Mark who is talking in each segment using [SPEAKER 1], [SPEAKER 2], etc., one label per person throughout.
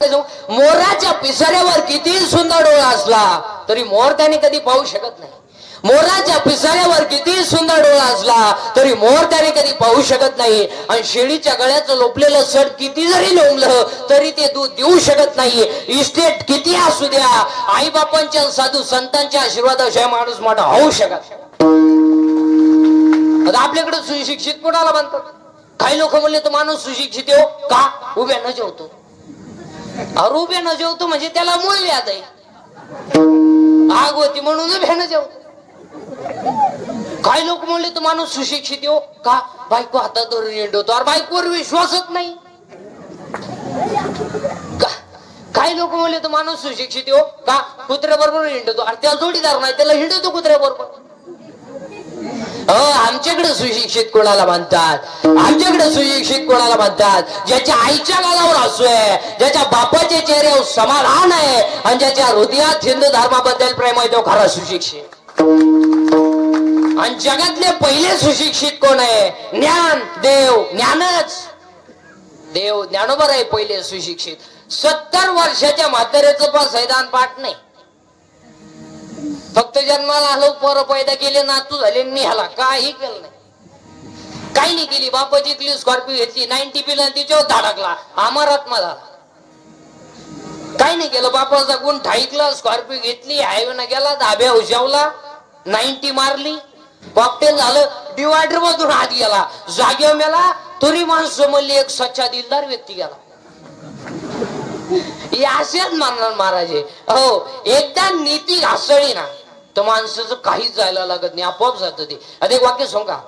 [SPEAKER 1] गोष्ट मोराच्या पिसाऱ्यावर किती सुंदर डोळा असला तरी मोर त्याने कधी पाहू शकत नाही. मोराच्या पिसाऱ्यावर किती सुंदर डोळा असला तरी मोर त्याने कधी पाहू शकत नाही. आणि शेळीच्या गळ्याचं लोपलेलं सड किती जरी लोंबलं तरी ते दूध देऊ शकत नाही. इस्टेट किती असू द्या, आई बापांच्या साधू संतांच्या आशीर्वादाशिवाय माणूस मोठा होऊ शकत. आता आपल्याकडे सुशिक्षित कोणाला म्हणतात? काही लोक म्हणले तो माणूस सुशिक्षित हो का? उभ्या न जेवतो. अरे उभ्या न जेवतो म्हणजे त्याला मूळ व्याध आहे. आग होती म्हणून उभ्या न जेवतो. काही लोक म्हणले तो माणूस सुशिक्षित हो का? बायको हातात धरून हिंडवतो. अरे बायकोवर विश्वासच नाही. काही लोक म्हणले तो माणूस सुशिक्षित हो का? कुत्र्याबरोबर हिंडतो. अरे त्याला जोडीदार नाही, त्याला हिंडतो कुत्र्याबरोबर. आमच्याकडे सुशिक्षित कोणाला म्हणतात? आमच्याकडे सुशिक्षित कोणाला म्हणतात? ज्याच्या आईच्या गालावर हसू आहे, ज्याच्या बापाच्या चेहऱ्यावर समाधान आहे आणि ज्याच्या हृदयात हिंदू धर्माबद्दल प्रेम आहे तो खरा सुशिक्षित. आणि जगातले पहिले सुशिक्षित कोण आहे? ज्ञान देव. ज्ञानच देव ज्ञानोबर आहे पहिले सुशिक्षित. 70 वर्षाच्या म्हाताऱ्याचं पण संविधान पाठ नाही. फक्त जन्माला आलो, पोरं पैदा केले, नातू झाले, निघाला. काही केलं नाही, काही नाही केली. बापाची इकली स्कॉर्पिओ घेतली, 90 पिला, तिच्यावर धडकला, अमरात्मा झाला. काही नाही केलं. बापाचा गुण ठाईकला, स्कॉर्पिओ घेतली, हायवेनं गेला, धाब्या उशावला, 90 मारली, कॉकटेल झालं, डिवायडर मधून हात गेला, जागेवर मेला. तरी माणसं म्हणली एक सच्चा दिलदार व्यक्ती गेला. असेच मानणार महाराज. हो, एकदा नीती घासळी ना तर माणसाचं काहीच जायला लागत नाही, आपोआप जात ते. आता एक वाक्य सांगू का?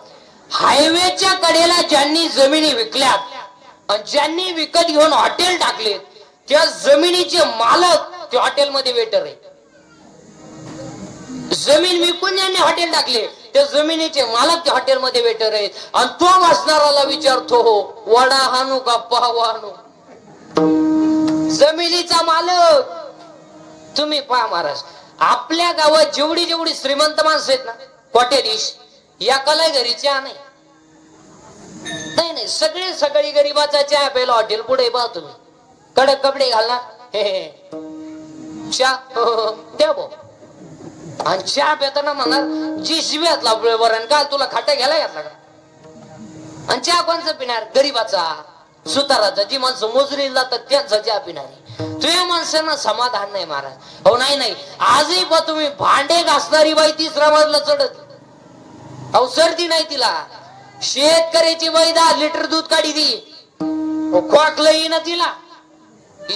[SPEAKER 1] हायवेच्या कडेला ज्यांनी जमिनी विकल्यात आणि ज्यांनी विकत घेऊन हॉटेल टाकलेत त्या जमिनीचे मालक ते हॉटेलमध्ये वेटर आहे. जमीन विकून ज्यांनी हॉटेल टाकले त्या जमिनीचे मालक त्या हॉटेलमध्ये वेटर आहेत. आणि तो वाचणाराला विचारतो, हो वडा हाणू का पाव हाणू? जमिनीचा मालक तुम्ही पहा महाराज. आपल्या गावात जेवढी जेवढी श्रीमंत माणसं आहेत ना, कोट्याधीश, या कला घरी चहा नाही. नाही, सगळे सगळी गरीबाचा चहा प्यायला हॉटेल पुढे पहा तुम्ही. कडक कपडे घालणार, हे चहा द्या भाऊ. आणि चहा पिताना म्हणणार जी शिव्यातला बरं का तुला खाट्या घ्यायला घातला का? आणि चहा कोणचा पिणार? गरीबाचा, सुताराचा. जी माणसं मोजरीला जातात त्यांचा चहा पिणारी. तुझ्या माणसांना समाधान नाही महाराज. हो नाही, आजही पण तुम्ही भांडे घासणारी बाई 3रा मजला चढत. अहो सर्दी नाही तिला. शेतकऱ्याची बाई 10 लिटर दूध काढी ती, खोकलंही ना तिला.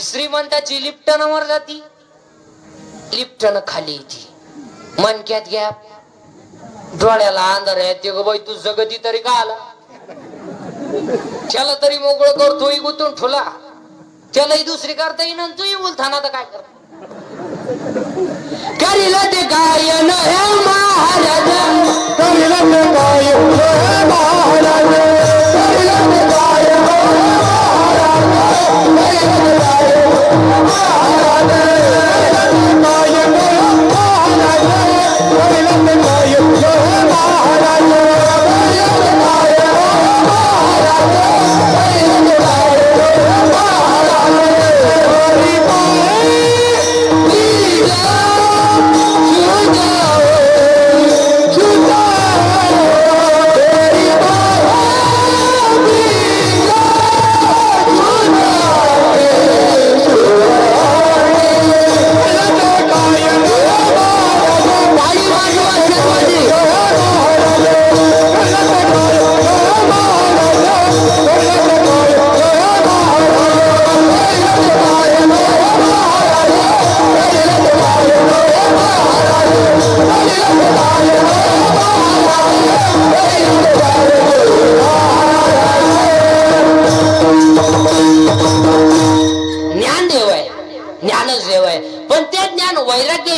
[SPEAKER 1] श्रीमंताची लिफ्टन वर जाती, लिफ्टन खाली येते. मनक्यात घ्या, डोळ्याला अंधार आहे. ते ग बाई तू जगती तरी का आला? त्याला तरी मोकळं करतोय गुतून ठुला, त्यालाही दुसरी करता येईन आणि तूही बोलताना तर काय कर? करीला ते गायन हे महाराज, करीला ते गायन हे महाराज, करीला ते गायन हे महाराज, करीला ते गायन हे महाराज, करीला ते गायन हे महाराज, करीला ते गायन हे महाराज, करीला ते गायन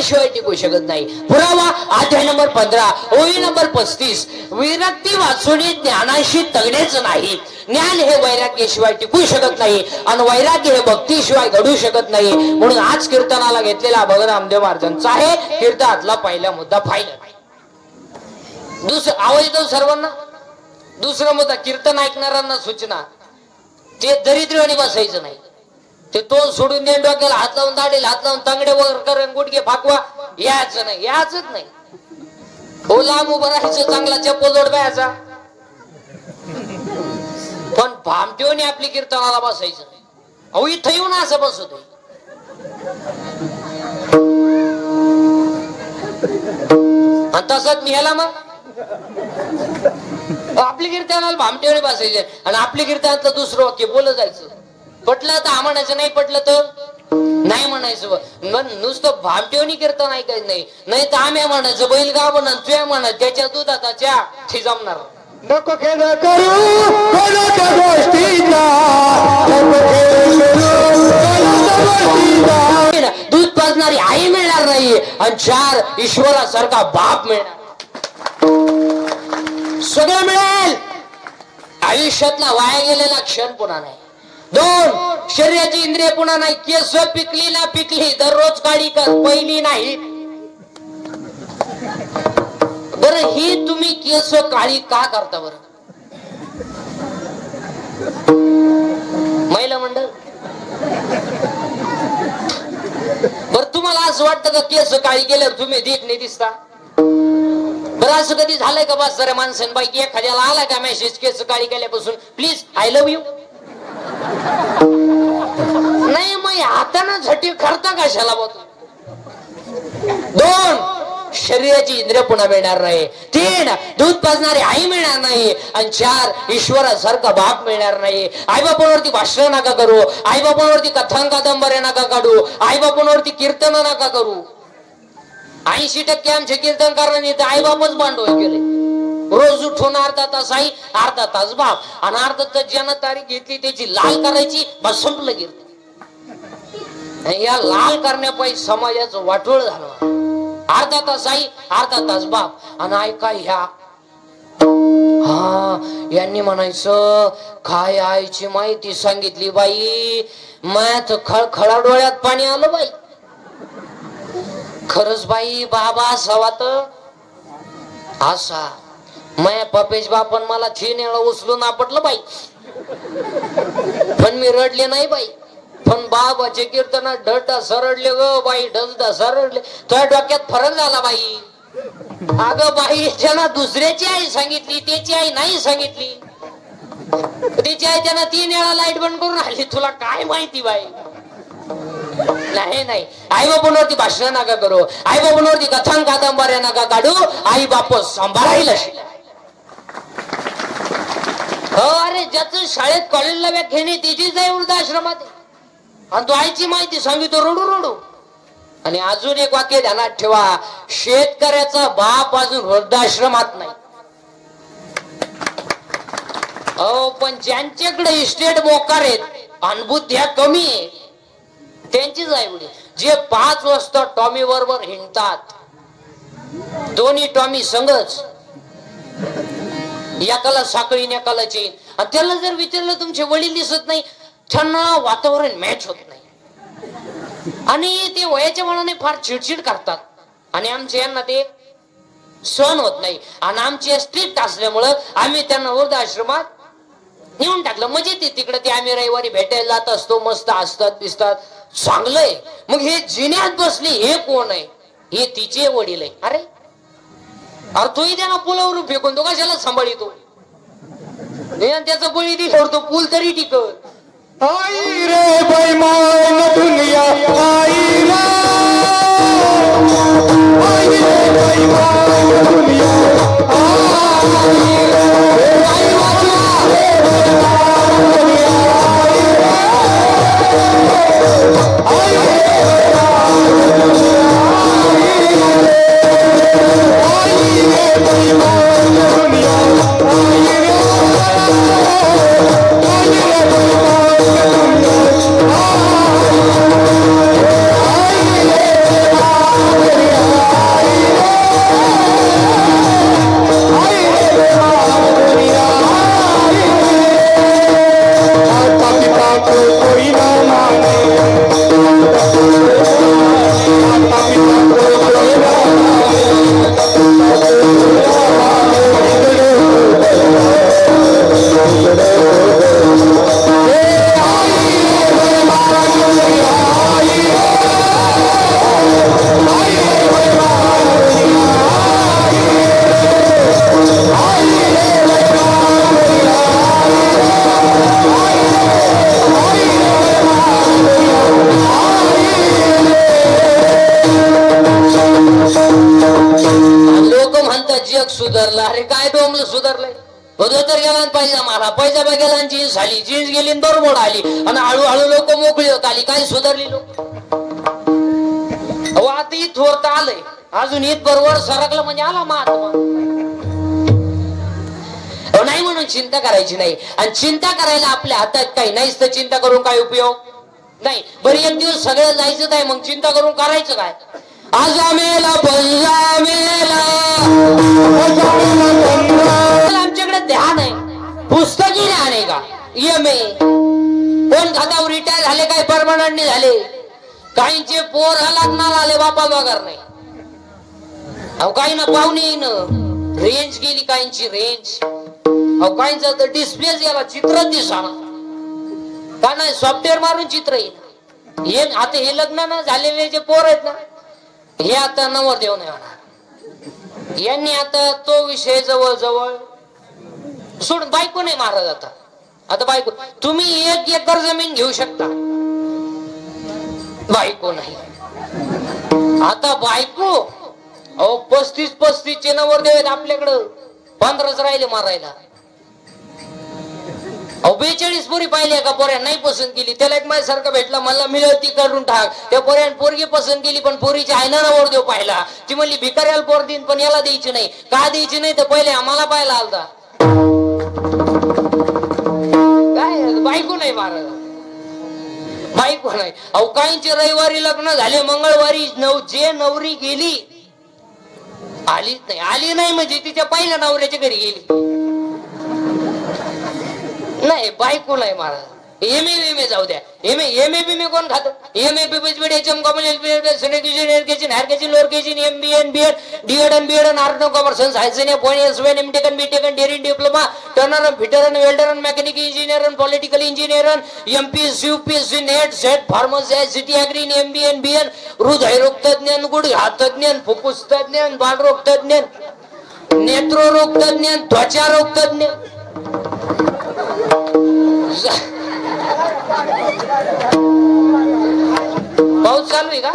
[SPEAKER 1] शिवाय टिकू शकत नाही. पुरावा अध्याय नंबर 15 ओळी नंबर 35. विरक्ती वाचून ज्ञानाशी तगडेच नाही. ज्ञान हे वैराग्याशिवाय टिकू शकत नाही आणि वैराग्य हे भक्तीशिवाय घडू शकत नाही. म्हणून आज कीर्तनाला घेतलेला भगवान रामदेव महाराजांचा आहे कीर्तनातला पहिला मुद्दा फायनल. दुसरं आवाज येतो सर्वांना. दुसरा मुद्दा कीर्तन ऐकणाऱ्यांना सूचना, ते दरिद्र आणि बसायचं नाही. ते तो सोडून दे, डोक्याला हात लावून, दाढीला हात लावून, तांगडे वर करून गुडघे फाकवा, यायचं नाही, याचच नाही. हो लांब उभं राहायचं, चांगला चप्पल जोड बायाचा, पण भामटेवणी आपली कीर्तनाला बसायचं नाही. अहो इथं येऊन असं बसतो. आणि तसंच मी ह्याला मग आपली कीर्तनाला भामटेवणी बसायचे आणि आपली कीर्तनातलं दुसरं वाक्य बोलत जायचं. पटलं तर म्हणायचं, नाही पटलं तर नाही म्हणायचं. नुसतं भामटेवणी कीर्तन ऐकायचं नाही, नाही तर आम्ही म्हणायचं, बैलगाव म्हणा, तुया म्हणा, त्याच्या दुधाचा चहा ती जमणार.
[SPEAKER 2] नको खेळ करू कोणाच्या गोष्टीचा,
[SPEAKER 1] दूध पाजणारी आई मिळणार नाही आणि 4 ईश्वरासारखा बाप मिळणार. सगळं मिळेल, आयुष्यातला वाया गेलेला क्षण पुन्हा नाही. 2 शरीराची इंद्रिय पुन्हा नाही. केस पिकली ना पिकली, दररोज काढी कर, पहिली नाही. बरं ही तुम्ही केस काळी का करता बरं महिला मंडळ? बरं तुम्हाला असं वाटतं का केस काळी केल्यावर तुम्ही देखणे दिसता? बरं असं कधी झालंय का बस जरा माणसांपैकी एखाद्याला आला का मेसेज केस काळी केल्यापासून, प्लीज आय लव्ह यू? नाही, मग हाताने झटी करता कशाला बघ. 2 शरीराची इंद्रिय पुन्हा मिळणार नाही. 3 दूध पाजणारी आई मिळणार नाही आणि 4 ईश्वरासारखा बाप मिळणार नाही. आई बापांवरती भाषण नका करू, आई बापांवरती कथांग कादंबऱ्या नका काढू, आई बापांवरती कीर्तन नका करू. 80% आमचे कीर्तनकारांनी तर आई बापच भांडवल केले. रोज उठून अर्धा तास आई, अर्धा तास बाप, आणि अर्धा तास ज्यानं तारीख घेतली त्याची लाल करायची, बस संपलं कीर्तन. या लाल करण्यापायी समाजाचं वाटोळ झालं. अर्धा तास आई, अर्धा तास बाप, आणि ऐका ह्या यांनी म्हणायचं काय आईची माहिती सांगितली बाई, मॅथ खळखळा डोळ्यात पाणी आलं बाई. खरंच बाई बाबा असावा तर असा. माया पपेश बापन मला 3 वेळा उचलून आपटलं बाई, पण मी रडले नाही बाई. पण बाबाचे कीर्तनात ढडा सरडले ग बाई, ढसडा सरडले. तुझ्या डोक्यात फरक झाला बाई. अगं बाई ज्यांना दुसऱ्याची आई सांगितली त्याची आई नाही सांगितली, त्याची आई त्यांना 3 वेळा लाईट बंद करून आली. तुला काय माहिती बाई? नाही, आई बापांवरती भाषण नका करू, आई बापांवरती कथांग कादंबऱ्या नका काढू. आई बाप सांभाळायला अरे ज्याचं शाळेत कॉलेजला व्याख्याने त्याचीच आहे वृद्धाश्रमात, आणि तो आईची माहिती सांगितो रडू रडू. आणि अजून एक वाक्य ध्यानात ठेवा, शेतकऱ्याचा बाप अजून वृद्धाश्रमात नाही. पण ज्यांच्याकडे इस्टेट मोकार आहेत, अनुभूत्या कमी आहे, त्यांचीच आई वडील जे 5 वाजता टॉमी बरोबर हिंडतात, दोन्ही टॉमी संगच, एकाला साखळी एकाला चेन, आणि त्याला जर विचारलं तुमचे वडील दिसत नाही, त्यांना वातावरण मॅच होत नाही आणि ते वयाच्या मनाने फार चिडचिड करतात. आणि आमच्या यांना ते सहन होत नाही, आणि आमचे स्ट्रिक्ट असल्यामुळं आम्ही त्यांना वृद्धाश्रमात नेऊन टाकलं. म्हणजे ते तिकडे ते आम्ही रविवारी भेटायला जात असतो, मस्त असतात दिसतात, चांगलंय. मग हे जिन्यात बसले हे कोण आहे? हे तिचे वडील आहे. अरे तोही त्यांना पुलावरून फेकून तो कशाला सांभाळतो? त्याचा बळी दिल्यावर तो पूल तरी टिकत.
[SPEAKER 2] आई रे बैमान दुनिया, आई रे, आई रे बैमान दुनिया, आई रे, आई वाचवा दुनिया, आई रे, आई रे बैमान दुनिया, आई रे, आई रे बैमान दुनिया.
[SPEAKER 1] अरे काय डोमलं सुधारलंय तर गेला पैसा मारा पैसा गेला जीन्स आली जीन्स गेली बरोबर आली आणि हळूहळू लोक मोकळी होत आली काय सुधारली लोक आता ईद थोरता आलंय अजून ईद बरोबर सरकलं म्हणजे आला महात्मा नाही म्हणून चिंता करायची नाही आणि चिंता करायला आपल्या हातात काही नाहीच तर चिंता करून काय उपयोग नाही बरं एक दिवस सगळं जायचं काय मग चिंता करून करायचं काय आज मेला पंजा मेला आमच्याकडे ध्यान आहे पुस्तकी ध्यान आहे का एम.ए. कोण खात्यावर रिटायर झाले काय परमनंट झाले काहींचे पोर लग्नाला आले बापा वगैरे नाही अहो काही ना पाहुणे रेंज गेली काहींची रेंज अहो काहींचा तर डिस्प्लेच गेला चित्र दिसाना का नाही सॉफ्टवेअर मारून चित्र येईल हे आता हे लग्न ना झालेले जे पोर आहेत ना हे आता नवरदेव नाही होणार यांनी आता तो विषय जवळ जवळ सोडून बायको नाही मारत आता बायको तुम्ही 1 एकर जमीन घेऊ शकता बायको नाही आता बायको अहो 35 चे नवरदेव आहेत आपल्याकडं 15च राहिले मारायला अहो 42 पोरी पाहिली का पोऱ्या नाही पसंत केली त्याला एक माझ्यासारखं भेटला मला मिळवती करून टाक त्या पोऱ्यान पोरगी पसंत केली पण पोरीची आईना नवरदेव पाहिला ती म्हणली भिकाऱ्याला पोर देईन पण याला द्यायची नाही का द्यायची नाही तर पहिले आम्हाला पाहायला आलता काय बायको नाही मारत बायको नाही अहो काहींचे रविवारी लग्न झाले मंगळवारी जे नवरी गेली आली नाही म्हणजे तिच्या पहिल्या नवऱ्याच्या घरी गेली नाही बायको नाही महाराज एम.ए. जाऊ द्या एम.ए. कोण खात MA. Diploma turner fitter welder mechanic engineer political engineer MPSC UPSC NET SET pharmacy city agri MBN BN हृदयरोग तज्ञ गुडघा तज्ञ फुफ्फुस तज्ञ बालरोग तज्ञ नेत्ररोग तज्ञ त्वचा रोग तज्ञ पाऊस चालू आहे का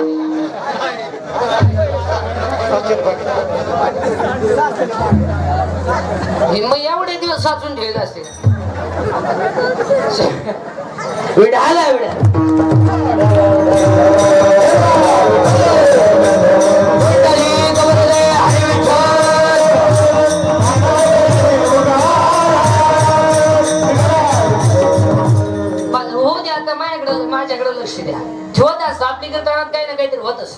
[SPEAKER 1] मग एवढे दिवस साचून ठेवले असते विडाला माझ्याकडे लक्ष द्या ठेवत असत आपली करताना काही ना काहीतरी होतच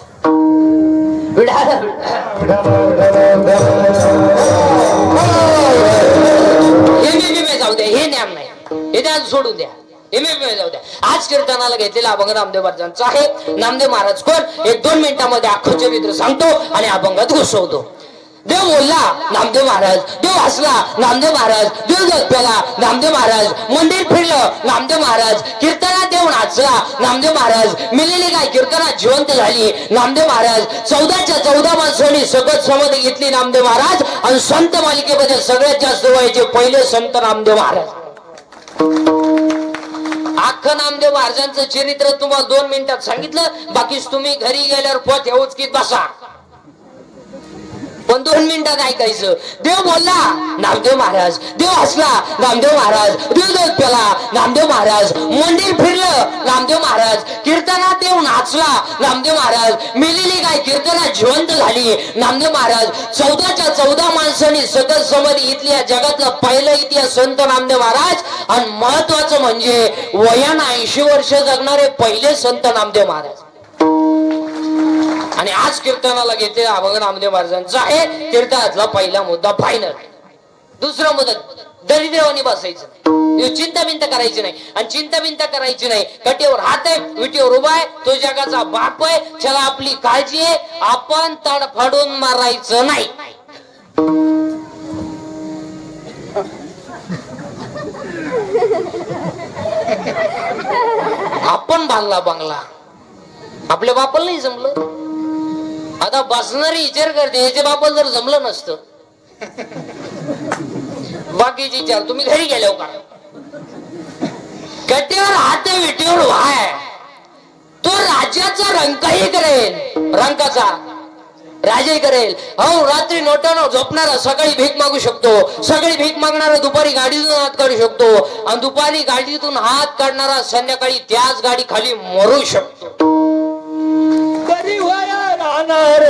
[SPEAKER 1] जाऊ द्या हे ज्ञान नाही हे ज्ञान सोडून द्या एम.ए. जाऊ द्या आज कीर्तनाला घेतलेला अभंग नामदेव महाराजांचा आहे नामदेव महाराज कोण 1-2 मिनिटांमध्ये अख्खं चरित्र सांगतो आणि अभंगात घुसवतो देव बोलला नामदेव महाराज देव हसला नामदेव महाराज देव जगप्याला नामदेव महाराज मंदिर फिरलं नामदेव महाराज कीर्तनात देव नाचला नामदेव महाराज मिलेली काय कीर्तनात जिवंत झाली नामदेव महाराज 14 माणसांनी सगळं समज घेतली नामदेव महाराज आणि संत मालिकेमध्ये सगळ्यात जास्त वयाचे पहिले संत नामदेव महाराज अख्खं नामदेव महाराजांचं चरित्र तुम्हाला 2 मिनिटात सांगितलं बाकीच तुम्ही घरी गेल्यावर पोत उचकीत बसा पण 2 मिनिटात ऐकायचं देव बोलला नामदेव महाराज देव हसला नामदेव महाराज देव पेला नामदेव महाराज मंदिर फिरलं नामदेव महाराज कीर्तनात देव नाचला नामदेव महाराज मिलेली काय कीर्तनात जिवंत झाली नामदेव महाराज 14 माणसांनी सतत समाधी घेतली या जगातला पहिला इतिहास संत नामदेव महाराज आणि महत्वाचं म्हणजे वयानं 80 वर्ष जगणारे पहिले संत नामदेव महाराज आणि आज कीर्तनाला घेते अभंग नामदेव महाराजांचा आहे कीर्तनातला पहिला मुद्दा फायनल दुसरा मुद्दा दरिद्रवाणी बसायचं नाही चिंता बिंता करायची नाही आणि चिंता बिंता करायची नाही कटेवर हात आहे विटीवर उभा आहे तो जगाचा बाप आहे त्याला आपली काळजी आहे आपण तडफडून मारायचं नाही आपण बांगला आपल्या बापाला नाही जमलं आता बसणारी विचार करते याच्या बापाला जर जमलं नसतं बाकीचे विचार तुम्ही घरी गेल्यावर का कटेवर हात विटीवर व्हाय तो राज्याचा रंकही करेल रंकाचा राजे करेल. हो, रात्री नोटानं झोपणारा सकाळी भीक मागू शकतो, सकाळी भीक मागणारा दुपारी गाडीतून हात काढू शकतो, आणि दुपारी गाडीतून हात काढणारा संध्याकाळी त्याच गाडी खाली मरू शकतो.
[SPEAKER 2] कधी व्हाया राहणार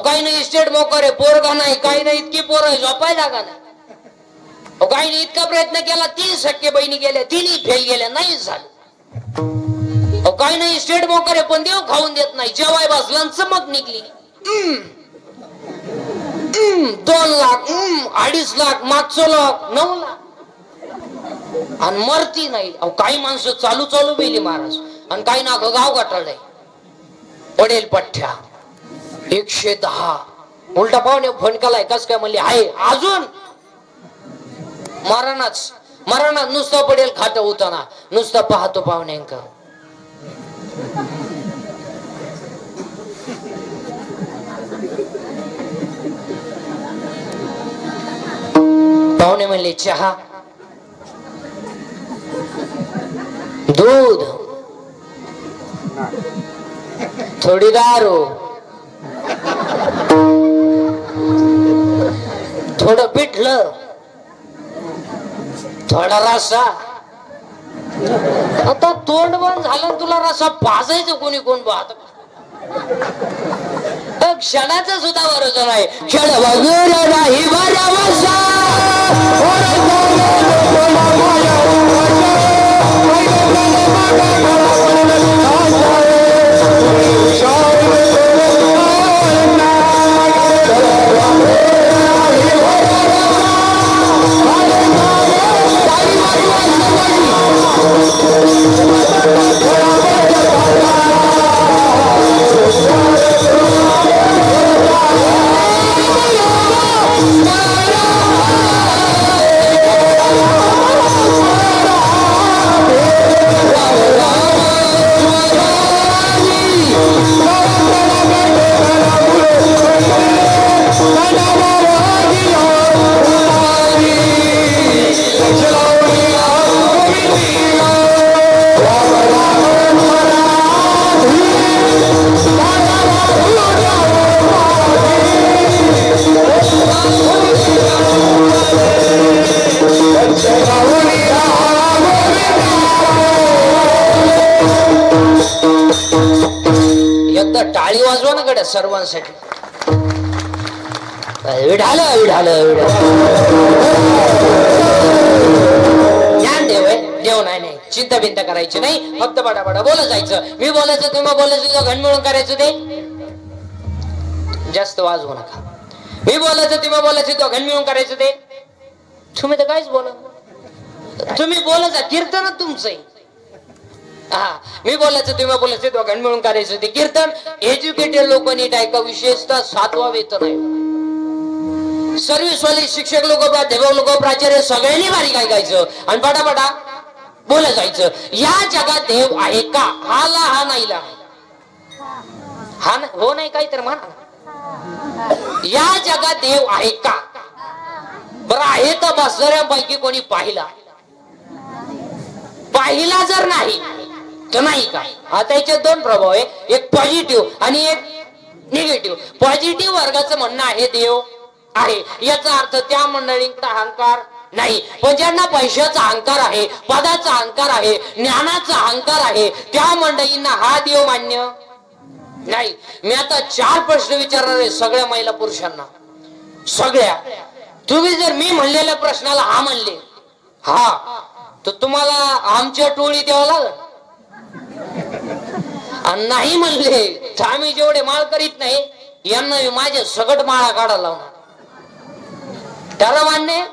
[SPEAKER 1] काही नाही. इस्टेट मोकर आहे, पोरगा नाही, काही नाही. इतकी पोर आहे, झोपाय जागा नाही. काही नाही. इतका प्रयत्न केला, 30 सख्खे बहिणी गेल्या, तिन्ही फेल गेल्या, नाही झालं. काही नाही. इस्टेट मोकर आहे, पण देव खाऊन देत नाही. जेवाय बसला चमक निघली. 2 लाख, 2.5 लाख, मागचं लाख, 9 लाख, आणि मरती नाही. काही माणसं चालू चालू मेली महाराज, आणि काही ना गाव गाठाळलंय. पडेल पठ्ठ्या 110. उलटा पाहुणे फोन केलाय, कस काय म्हणले आहे अजून मरणाच नुसतं पडेल खाट होताना, नुसतं पाहतो पाहुण्यांक. पाहुणे म्हणले चहा, दूध, थोडी दारू, थोडं पिठलं, थोडा रसा. आता तोंड बंद झालं, तुला रसा पाजायचं कोणी कोण पाहत. क्षणाचा सुद्धा भरोसा नाही. क्षण वगैरे नाही टाळी वाजवा ना गड्या सर्वांसाठी. विढाल ज्ञान देव आहे, देव नाही. चिंता बिंता करायची नाही, फक्त बडाबडा बोलत जायचं. मी बोलायचं, तुम्ही बोलायचं, घन मिळून करायचं. ते जास्त वाजवू नका. मी बोलायचं, तुम्ही बोलायचं, तो घन मिळून करायचं. ते तुम्ही तर काहीच बोला, तुम्ही बोलत जा. कीर्तन तुमचं आहे. हा, मी बोलायचं, तुम्ही बोलायचं, दोघांनी मिळून करायचं. ते कीर्तन एज्युकेटेड लोक नीट ऐका. विशेषतः 7वा वेतन आहे. सर्व्हिस वाले शिक्षक लोक, प्राध्यापक लोक, प्राचार्य सगळ्यांनी बारीक ऐकायचं आणि पटापटा बोलत जायचं. या जगात देव आहे का? हाला हा नाही ला हा हो नाही काही तर म्हणा. या जगात देव आहे का? बरं आहे तर बसणाऱ्यांपैकी कोणी पाहिला जर नाही तर नाही का? आता याचे 2 प्रभाव आहे, एक पॉझिटिव्ह आणि एक निगेटिव्ह. पॉझिटिव्ह वर्गाचं म्हणणं आहे देव आहे, याचा अर्थ त्या मंडळींचा अहंकार नाही. पण ज्यांना पैशाचा अहंकार आहे, पदाचा अहंकार आहे, ज्ञानाचा अहंकार आहे, त्या मंडळींना हा देव मान्य नाही. मी आता 4 प्रश्न विचारणार आहे सगळ्या महिला पुरुषांना. सगळ्या. तुम्ही जर मी म्हणलेल्या प्रश्नाला हा म्हणले हा, तर तुम्हाला आमच्या टोळी द्यावं लागल. आणि नाही म्हणले तर आम्ही जेवढे माळ करीत नाही यांना माझे सगट माळा काढायला लावणार. त्याला मान्य?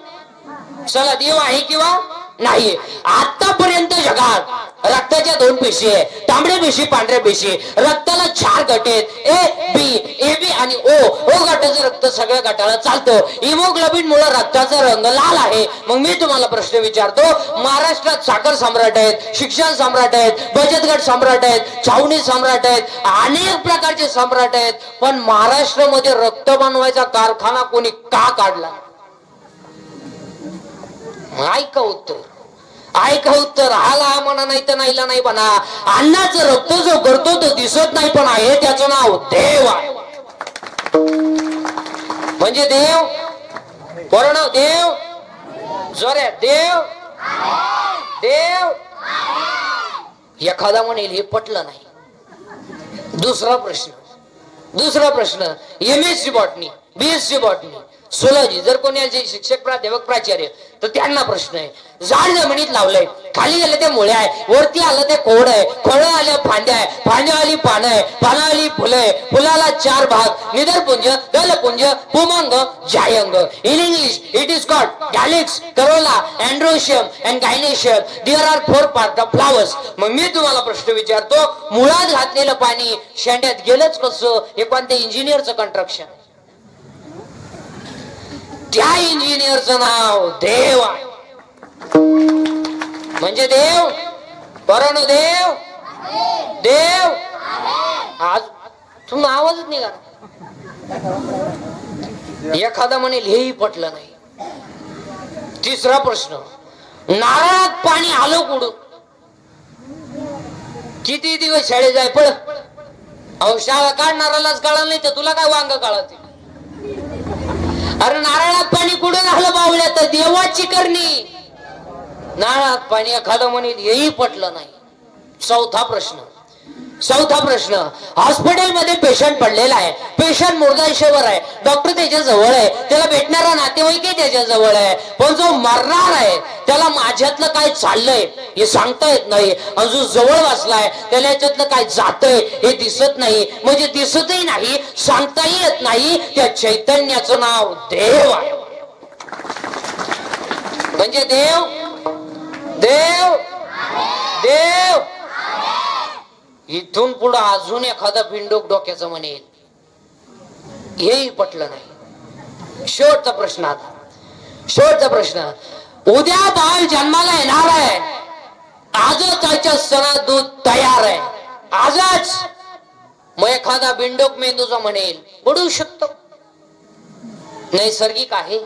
[SPEAKER 1] चला देव आहे किंवा नाही. आतापर्यंत जगात रक्ताच्या 2 पेशी आहे, तांबड्या पेशी पांढऱ्या पेशी. रक्ताला 4 गट आहेत, ए बी, ए बी आणि ओ. ओ गटाचं रक्त सगळ्या गटाला चालतं. हिमोग्लोबिन मुळे रक्ताचा रंग लाल आहे. मग मी तुम्हाला प्रश्न विचारतो, महाराष्ट्रात साखर सम्राट आहेत, शिक्षण सम्राट आहेत, बचत गट सम्राट आहेत, छावणी सम्राट आहेत, अनेक प्रकारचे सम्राट आहेत, पण महाराष्ट्रामध्ये रक्त बनवायचा कारखाना कोणी का काढला? ऐका उत्तर, ऐका उत्तर. हाला म्हणा नाही तर नाहीला नाही म्हणा. अन्नाचं रक्त जो करतो तो दिसत नाही पण आहे त्याचं नाव देव आहे. म्हणजे देव, पूर्ण देव, जोऱ्या देव, देव. एखादा म्हणेल हे पटलं नाही. दुसरा प्रश्न, दुसरा प्रश्न. MSc बॉटनी, BSc बॉटनी, सोलॉजी जर कोणी शिक्षक प्राध्यापक प्राचार्य तर त्यांना प्रश्न आहे. झाड जमिनीत लावलंय, खाली गेले ते मुळे आहे, वरती आलं ते खोड आहे, खोड आल्या फांद्या आहे, फांद्या आली पानं आहे, पानं आली फुलं आहे, फुलाला 4 भाग, निधरपुंज, दलपुंज, पुमांग, जायंग. In English it is called calyx, corolla, androecium and gynoecium. There are 4 part of flowers. मग मी तुम्हाला प्रश्न विचारतो, मुळात घातलेलं पाणी शेंड्यात गेलंच कसं? हे कोणत्या इंजिनियरचं कंस्ट्रक्शन? त्या इंजिनियरचं नाव देव आहे. म्हणजे देव, परण देव, देव. आज तुम्ही आवाजच निघा. एखादा म्हणेल हेही पटलं नाही. तिसरा प्रश्न. नारळात पाणी आलं कुठून? किती दिवस शाळेत जाय पळ. अहो शाळा काढणारालाच कळलं नाही तर तुला काय वांग कळत? अरे नारळात पाणी कुठून आलं बावल्या? तर देवाची करणी. नारळात पाणी. एखादं म्हणेल हेही पटलं नाही. चौथा प्रश्न, चौथा प्रश्न. हॉस्पिटलमध्ये पेशंट पडलेला आहे, पेशंट मुर्दाशेवर आहे, डॉक्टर त्याच्या जवळ आहे, त्याला भेटणारा नातेवाईक त्याच्या जवळ आहे, पण जो मरणार आहे त्याला माझ्यातलं काय चाललंय हे सांगता येत नाही. आणि जो जवळ बसलाय त्याला याच्यातलं काय जातंय हे दिसत नाही. म्हणजे दिसतही नाही, सांगताही येत नाही. त्या चैतन्याचं नाव देव आहे. म्हणजे देव, देव, देव. इथून पुढे अजून एखादा बिंडोक डोक्याचं म्हणेल हेही पटलं नाही. शेवटचा प्रश्न आता, शेवटचा प्रश्न. उद्या बाळ जन्माला येणार आहे, आजच त्याच्या सणात दूध तयार आहे, आजच. मग एखादा बिंडोक मेंदूचा म्हणेल बडू शकतो. नैसर्गिक आहे,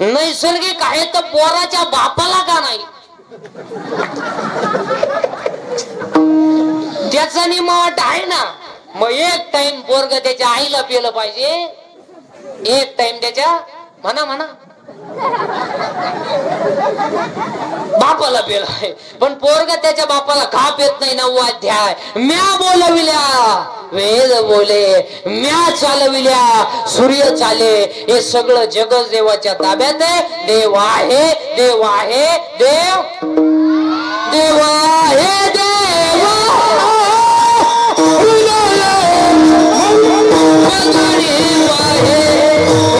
[SPEAKER 1] नैसर्गिक आहे तर पोराच्या बापाला का नाही? त्याचा निमावट आहे ना. मग एक टाइम पोरग त्याच्या आईला पिलं पाहिजे, एक टाइम त्याच्या म्हणा म्हणा बापाला पिलं. पण पोरग त्याच्या बापाला का पेत नाही? 9वा अध्याय. म्या बोलविल्या वेद बोले, म्या चालविल्या सूर्य चाले. हे सगळं जगच देवाच्या ताब्यात आहे. देव आहे, देव आहे, देव